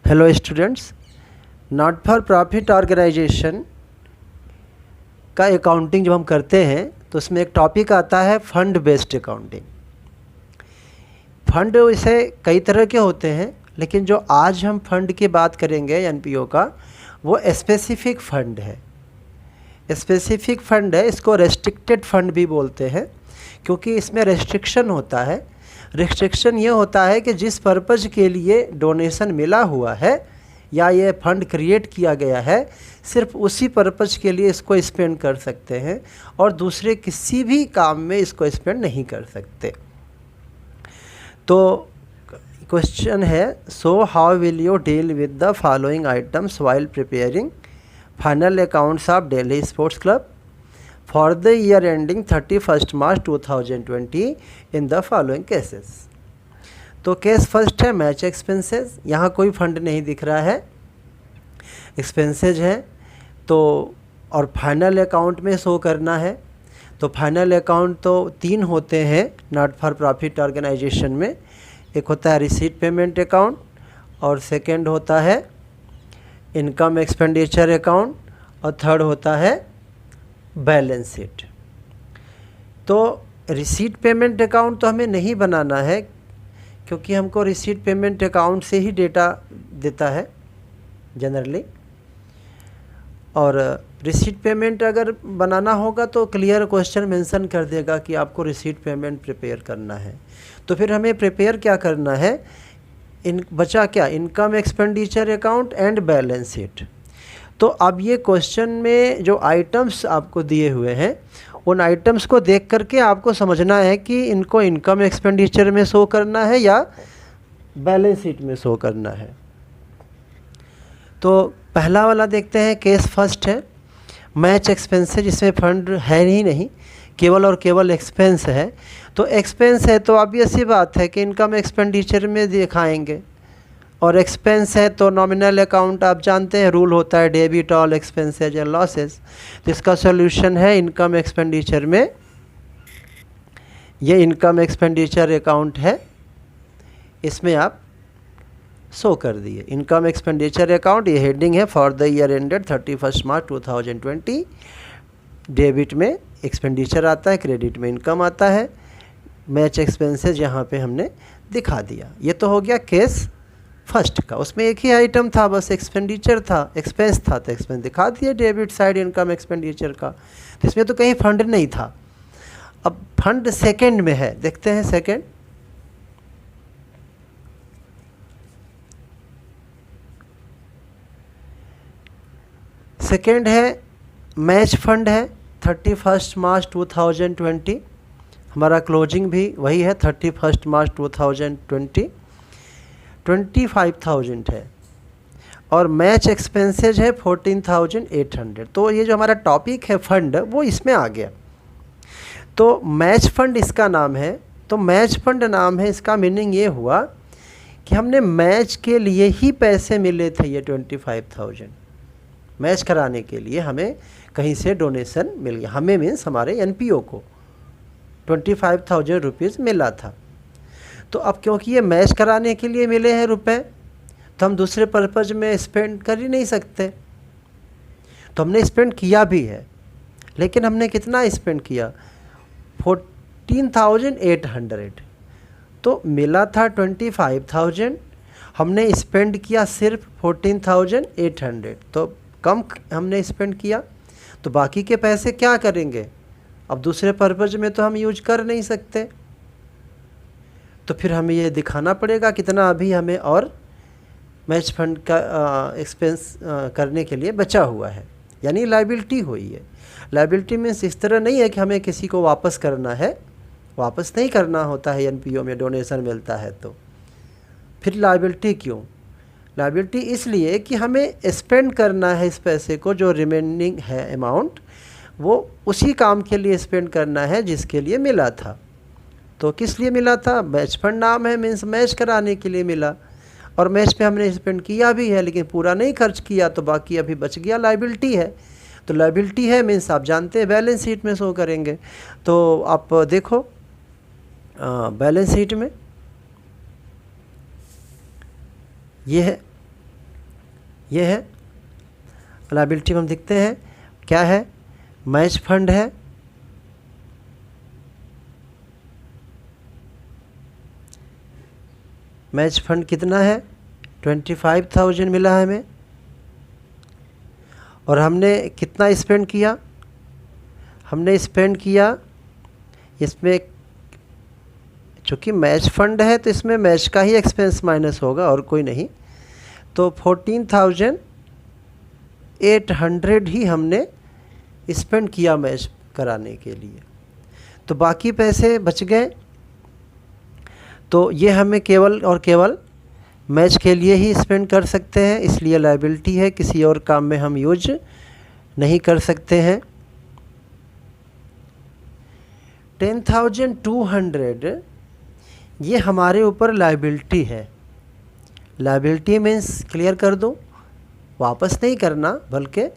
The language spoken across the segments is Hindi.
Hello students, not for profit organisation का अकाउंटिंग जब हम करते हैं तो उसमें एक टॉपिक आता है फंड बेस्ड अकाउंटिंग। फंड वैसे कई तरह के होते हैं, लेकिन जो आज हम फंड की बात करेंगे एनपीओ का, वो स्पेसिफिक फंड है। स्पेसिफिक फंड है, इसको रेस्ट्रिक्टेड फंड भी बोलते हैं, क्योंकि इसमें रेस्ट्रिक्शन होता है। रिस्ट्रिक्शन ये होता है कि जिस पर्पज़ के लिए डोनेशन मिला हुआ है या ये फंड क्रिएट किया गया है, सिर्फ उसी पर्पज़ के लिए इसको स्पेंड कर सकते हैं और दूसरे किसी भी काम में इसको स्पेंड नहीं कर सकते। तो क्वेश्चन है, so how will you deal with the following items while preparing final accounts of Delhi sports club for the year ending 31st March 2020 in the following cases। तो केस फर्स्ट है मैच एक्सपेंसेस। यहाँ कोई फंड नहीं दिख रहा है, एक्सपेंसेज है तो, और फाइनल अकाउंट में शो करना है। तो फाइनल अकाउंट तो तीन होते हैं नॉट फॉर प्रॉफिट ऑर्गेनाइजेशन में। एक होता है रिसीट पेमेंट अकाउंट और सेकंड होता है इनकम एक्सपेंडिचर अकाउंट और थर्ड होता है बैलेंस शीट। तो रिसीट पेमेंट अकाउंट तो हमें नहीं बनाना है, क्योंकि हमको रिसीट पेमेंट अकाउंट से ही डेटा देता है जनरली। और रिसीट पेमेंट अगर बनाना होगा तो क्लियर क्वेश्चन मेंशन कर देगा कि आपको रिसीट पेमेंट प्रिपेयर करना है। तो फिर हमें प्रिपेयर क्या करना है, बचा क्या, income expenditure account and balance sheet. तो अब ये क्वेश्चन में जो आइटम्स आपको दिए हुए हैं, उन आइटम्स को देख करके आपको समझना है कि इनको इनकम एक्सपेंडिचर में शो करना है या बैलेंस शीट में शो करना है। तो पहला वाला देखते हैं, केस फर्स्ट है मैच एक्सपेंसेस, जिसमें फंड है ही नहीं, केवल और केवल एक्सपेंस है। तो एक्सपेंस है तो ऑब्वियस सी बात है कि इनकम एक्सपेंडिचर में दिखाएंगे, और एक्सपेंस है तो नॉमिनल अकाउंट आप जानते हैं रूल होता है debit all expenses and losses. तो इसका सॉल्यूशन है इनकम एक्सपेंडिचर में, ये इनकम एक्सपेंडिचर अकाउंट है, इसमें आप शो कर दिए इनकम एक्सपेंडिचर अकाउंट। ये हेडिंग है for the year ended 31 March 2020। Debit में एक्सपेंडिचर आता है, क्रेडिट में इनकम आता है, मैच एक्सपेंसेज यहाँ पे हमने दिखा दिया। ये तो हो गया केस फर्स्ट का। उसमें एक ही आइटम था, बस एक्सपेंडिचर था, एक्सपेंस था, तो एक्सपेंस दिखा दिए डेबिट साइड इनकम एक्सपेंडिचर का। तो इसमें तो कहीं फंड नहीं था। अब फंड सेकंड में है, देखते हैं सेकंड। सेकंड है मैच फंड है 31 मार्च 2020, हमारा क्लोजिंग भी वही है 31 मार्च 2020। 25,000 है और मैच एक्सपेंसेज है 14,800। तो ये जो हमारा टॉपिक है फंड, वो इसमें आ गया। तो मैच फंड इसका नाम है। तो मैच फंड नाम है, इसका मीनिंग ये हुआ कि हमने मैच के लिए ही पैसे मिले थे। ये 25,000 मैच कराने के लिए हमें कहीं से डोनेशन मिल गया, हमें मीन्स हमारे एनपीओ को 25,000 रुपीज़ मिला था। तो अब क्योंकि ये मैच कराने के लिए मिले हैं रुपए, तो हम दूसरे पर्पज़ में स्पेंड कर ही नहीं सकते। तो हमने स्पेंड किया भी है, लेकिन हमने कितना स्पेंड किया, 14,800। तो मिला था 25,000, हमने स्पेंड किया सिर्फ 14,800, तो कम हमने स्पेंड किया। तो बाकी के पैसे क्या करेंगे, अब दूसरे पर्पज़ में तो हम यूज कर नहीं सकते। तो फिर हमें ये दिखाना पड़ेगा कितना अभी हमें और मैच फंड का एक्सपेंस करने के लिए बचा हुआ है, यानी लायबिलिटी हुई है। लायबिलिटी मीन्स इस तरह नहीं है कि हमें किसी को वापस करना है, वापस नहीं करना होता है। एनपीओ में डोनेशन मिलता है तो फिर लायबिलिटी क्यों, लायबिलिटी इसलिए कि हमें स्पेंड करना है इस पैसे को, जो रिमेनिंग है अमाउंट, वो उसी काम के लिए स्पेंड करना है जिसके लिए मिला था। तो किस लिए मिला था, मैच फंड नाम है, मीन्स मैच कराने के लिए मिला, और मैच पे हमने स्पेंड किया भी है, लेकिन पूरा नहीं खर्च किया, तो बाकी अभी बच गया, लायबिलिटी है। तो लायबिलिटी है मीन्स आप जानते हैं बैलेंस शीट में शो करेंगे। तो आप देखो बैलेंस शीट में ये है ये है लायबिलिटी में हम देखते हैं क्या है, मैच फंड है, मैच फंड कितना है 25,000 मिला है हमें, और हमने कितना स्पेंड किया, हमने स्पेंड किया इसमें, चूँकि मैच फंड है तो इसमें मैच का ही एक्सपेंस माइनस होगा और कोई नहीं, तो 14,800 ही हमने स्पेंड किया मैच कराने के लिए, तो बाकी पैसे बच गए। तो ये हमें केवल और केवल मैच के लिए ही स्पेंड कर सकते हैं, इसलिए लायबिलिटी है, किसी और काम में हम यूज नहीं कर सकते हैं। 10,200 ये हमारे ऊपर लायबिलिटी है। लायबिलिटी मीन्स क्लियर कर दूं, वापस नहीं करना बल्कि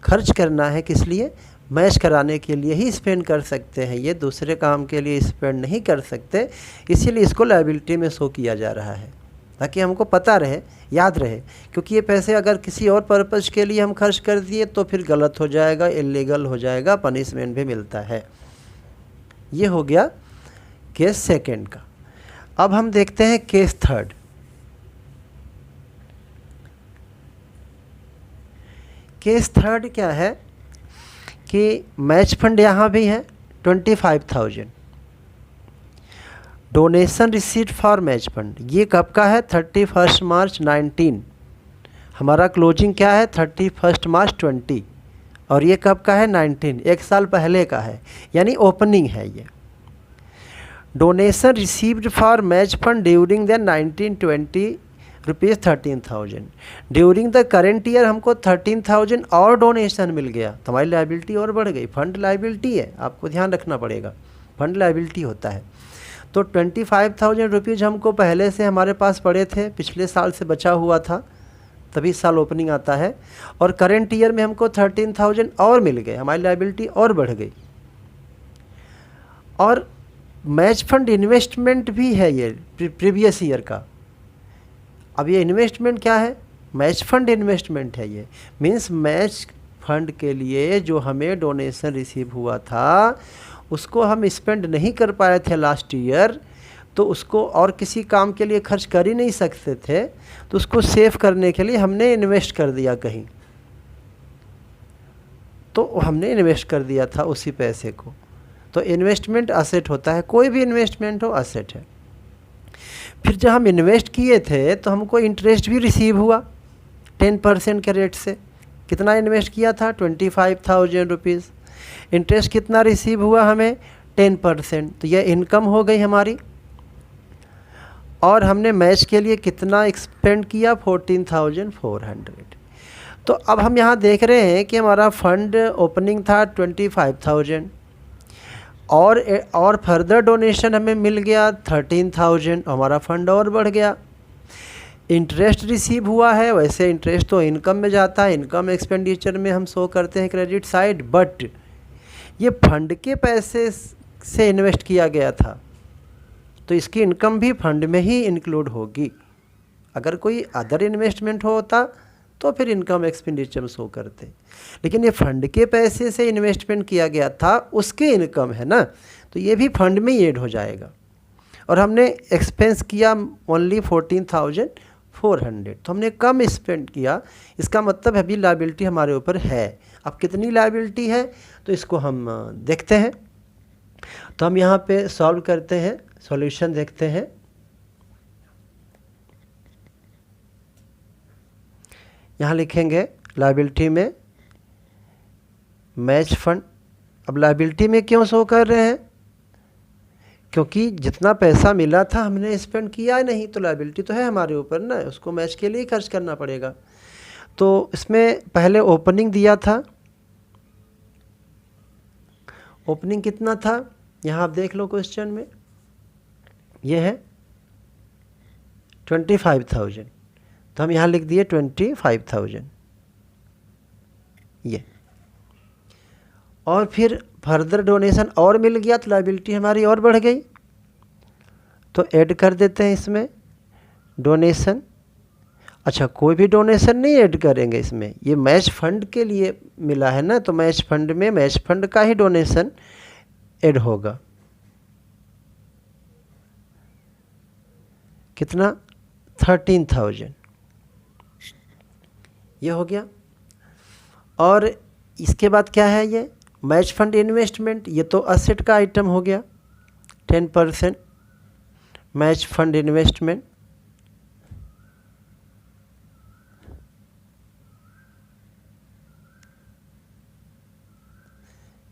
खर्च करना है, किस लिए, मैच कराने के लिए ही स्पेंड कर सकते हैं, ये दूसरे काम के लिए स्पेंड नहीं कर सकते, इसीलिए इसको लायबिलिटी में शो किया जा रहा है ताकि हमको पता रहे, याद रहे, क्योंकि ये पैसे अगर किसी और पर्पज़ के लिए हम खर्च कर दिए तो फिर गलत हो जाएगा, इलीगल हो जाएगा, पनिशमेंट भी मिलता है। ये हो गया केस सेकंड का। अब हम देखते हैं केस थर्ड। केस थर्ड क्या है कि मैच फंड यहाँ भी है 25,000, donation receipt for match fund, ये कब का है 31 मार्च 19, हमारा क्लोजिंग क्या है 31 मार्च 20, और ये कब का है 19, एक साल पहले का है, यानी ओपनिंग है ये। Donation received for match fund during the 1920 rupees 13,000, during the current year हमको 13,000 और डोनेशन मिल गया, तो हमारी लायबिलिटी और बढ़ गई। फंड लायबिलिटी है, आपको ध्यान रखना पड़ेगा, फंड लायबिलिटी होता है। तो 25,000 रुपीज़ हमको पहले से हमारे पास पड़े थे, पिछले साल से बचा हुआ था, तभी साल ओपनिंग आता है, और करेंट ईयर में हमको 13,000 और मिल गए, हमारी लायबिलिटी और बढ़ गई। और मैच फंड इन्वेस्टमेंट भी है ये प्रीवियस ईयर का। अब ये इन्वेस्टमेंट क्या है, मैच फंड इन्वेस्टमेंट है, ये मीन्स मैच फंड के लिए जो हमें डोनेशन रिसीव हुआ था उसको हम स्पेंड नहीं कर पाए थे लास्ट ईयर, तो उसको और किसी काम के लिए खर्च कर ही नहीं सकते थे, तो उसको सेव करने के लिए हमने इन्वेस्ट कर दिया कहीं, तो हमने इन्वेस्ट कर दिया था उसी पैसे को। तो इन्वेस्टमेंट असेट होता है, कोई भी इन्वेस्टमेंट हो असेट है। फिर जब हम इन्वेस्ट किए थे तो हमको इंटरेस्ट भी रिसीव हुआ 10% के रेट से। कितना इन्वेस्ट किया था 25,000 रुपीज़, इंटरेस्ट कितना रिसीव हुआ हमें 10%, तो यह इनकम हो गई हमारी। और हमने मैच के लिए कितना एक्सपेंड किया 14,400। तो अब हम यहाँ देख रहे हैं कि हमारा फंड ओपनिंग था 25,000 और फर्दर डोनेशन हमें मिल गया 13,000, हमारा फंड और बढ़ गया। इंटरेस्ट रिसीव हुआ है, वैसे इंटरेस्ट तो इनकम में जाता है, इनकम एक्सपेंडिचर में हम शो करते हैं क्रेडिट साइड, बट ये फंड के पैसे से इन्वेस्ट किया गया था तो इसकी इनकम भी फंड में ही इंक्लूड होगी। अगर कोई अदर इन्वेस्टमेंट होता तो फिर इनकम एक्सपेंडिचर में शो करते, लेकिन ये फंड के पैसे से इन्वेस्टमेंट किया गया था, उसके इनकम है ना, तो ये भी फंड में ही ऐड हो जाएगा। और हमने एक्सपेंस किया ओनली 14,400, तो हमने कम स्पेंड किया, इसका मतलब अभी लायबिलिटी हमारे ऊपर है। अब कितनी लायबिलिटी है तो इसको हम देखते हैं। तो हम यहाँ पे सॉल्व करते हैं, सॉल्यूशन देखते हैं। यहाँ लिखेंगे लायबिलिटी में मैच फंड। अब लायबिलिटी में क्यों शो कर रहे हैं, क्योंकि जितना पैसा मिला था हमने स्पेंड किया नहीं, तो लायबिलिटी तो है हमारे ऊपर ना, उसको मैच के लिए खर्च करना पड़ेगा। तो इसमें पहले ओपनिंग दिया था, ओपनिंग कितना था यहाँ आप देख लो क्वेश्चन में, ये है 25,000, तो हम यहाँ लिख दिए 25,000 ये। और फिर फर्दर डोनेशन और मिल गया तो लायबिलिटी हमारी और बढ़ गई, तो ऐड कर देते हैं इसमें डोनेशन। अच्छा, कोई भी डोनेशन नहीं ऐड करेंगे इसमें, ये मैच फंड के लिए मिला है ना, तो मैच फंड में मैच फंड का ही डोनेशन ऐड होगा। कितना? 13,000, ये हो गया। और इसके बाद क्या है, ये मैच फंड इन्वेस्टमेंट, ये तो असेट का आइटम हो गया, 10% मैच फंड इन्वेस्टमेंट।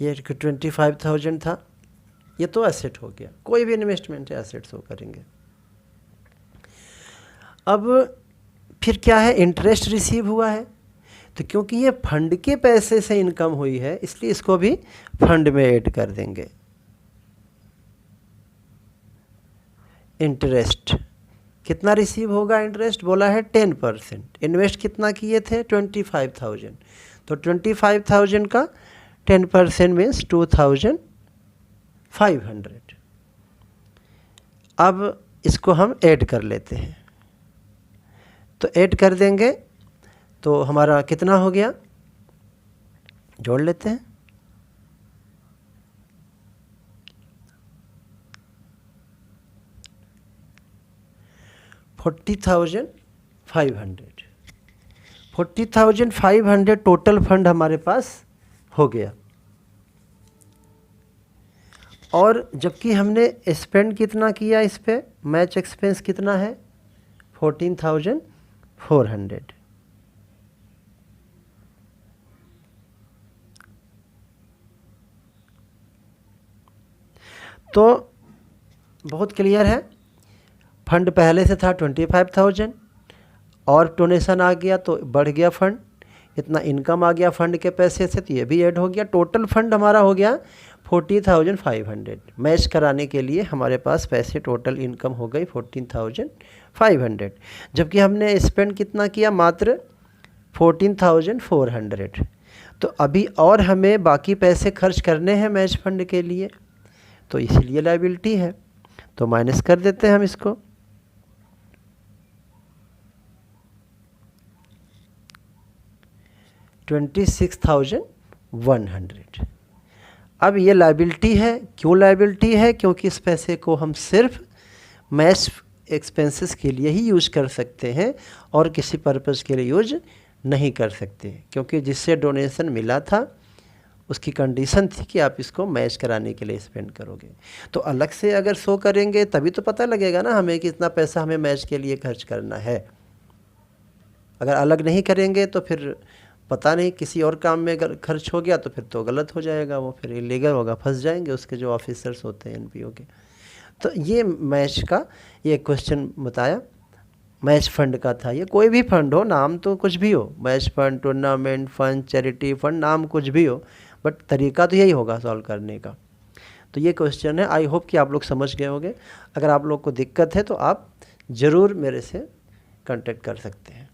ये 25,000 था, ये तो एसेट हो गया। कोई भी इन्वेस्टमेंट है एसेट शो करेंगे। अब फिर क्या है, इंटरेस्ट रिसीव हुआ है, तो क्योंकि ये फंड के पैसे से इनकम हुई है इसलिए इसको भी फंड में ऐड कर देंगे। इंटरेस्ट कितना रिसीव होगा, इंटरेस्ट बोला है 10%। इन्वेस्ट कितना किए थे, 25,000, तो 25,000 का 10% मीन्स 2,500। अब इसको हम ऐड कर लेते हैं, तो ऐड कर देंगे तो हमारा कितना हो गया, जोड़ लेते हैं। $40,500 टोटल फंड हमारे पास हो गया। और जबकि हमने स्पेंड कितना किया इस पे, मैच एक्सपेंस कितना है, 14,400। तो बहुत क्लियर है, फंड पहले से था 25,000 और डोनेशन आ गया तो बढ़ गया फंड, इतना इनकम आ गया फंड के पैसे से, तो ये भी ऐड हो गया। टोटल फंड हमारा हो गया 40,500। मैच कराने के लिए हमारे पास पैसे, टोटल इनकम हो गई 14,500, जबकि हमने स्पेंड कितना किया, मात्र 14,400। तो अभी और हमें बाकी पैसे खर्च करने हैं मैच फंड के लिए, तो इसलिए लायबिलिटी है, तो माइनस कर देते हैं हम इसको। $26,100। अब ये लायबिलिटी है, क्यों लायबिलिटी है, क्योंकि इस पैसे को हम सिर्फ मैच एक्सपेंसेस के लिए ही यूज कर सकते हैं और किसी पर्पज़ के लिए यूज नहीं कर सकते, क्योंकि जिससे डोनेशन मिला था उसकी कंडीशन थी कि आप इसको मैच कराने के लिए स्पेंड करोगे। तो अलग से अगर शो करेंगे तभी तो पता लगेगा ना हमें कि इतना पैसा हमें मैच के लिए खर्च करना है। अगर अलग नहीं करेंगे तो फिर पता नहीं किसी और काम में अगर खर्च हो गया तो फिर तो गलत हो जाएगा, वो फिर इलीगल होगा, फंस जाएंगे उसके जो ऑफिसर्स होते हैं एनपीओ के। तो ये मैच का ये क्वेश्चन बताया, मैच फंड का था। ये कोई भी फंड हो, नाम तो कुछ भी हो, match fund, tournament fund, charity fund, नाम कुछ भी हो, बट तरीका तो यही होगा सॉल्व करने का। तो ये क्वेश्चन है, आई होप कि आप लोग समझ गए होंगे। अगर आप लोग को दिक्कत है तो आप ज़रूर मेरे से कांटेक्ट कर सकते हैं।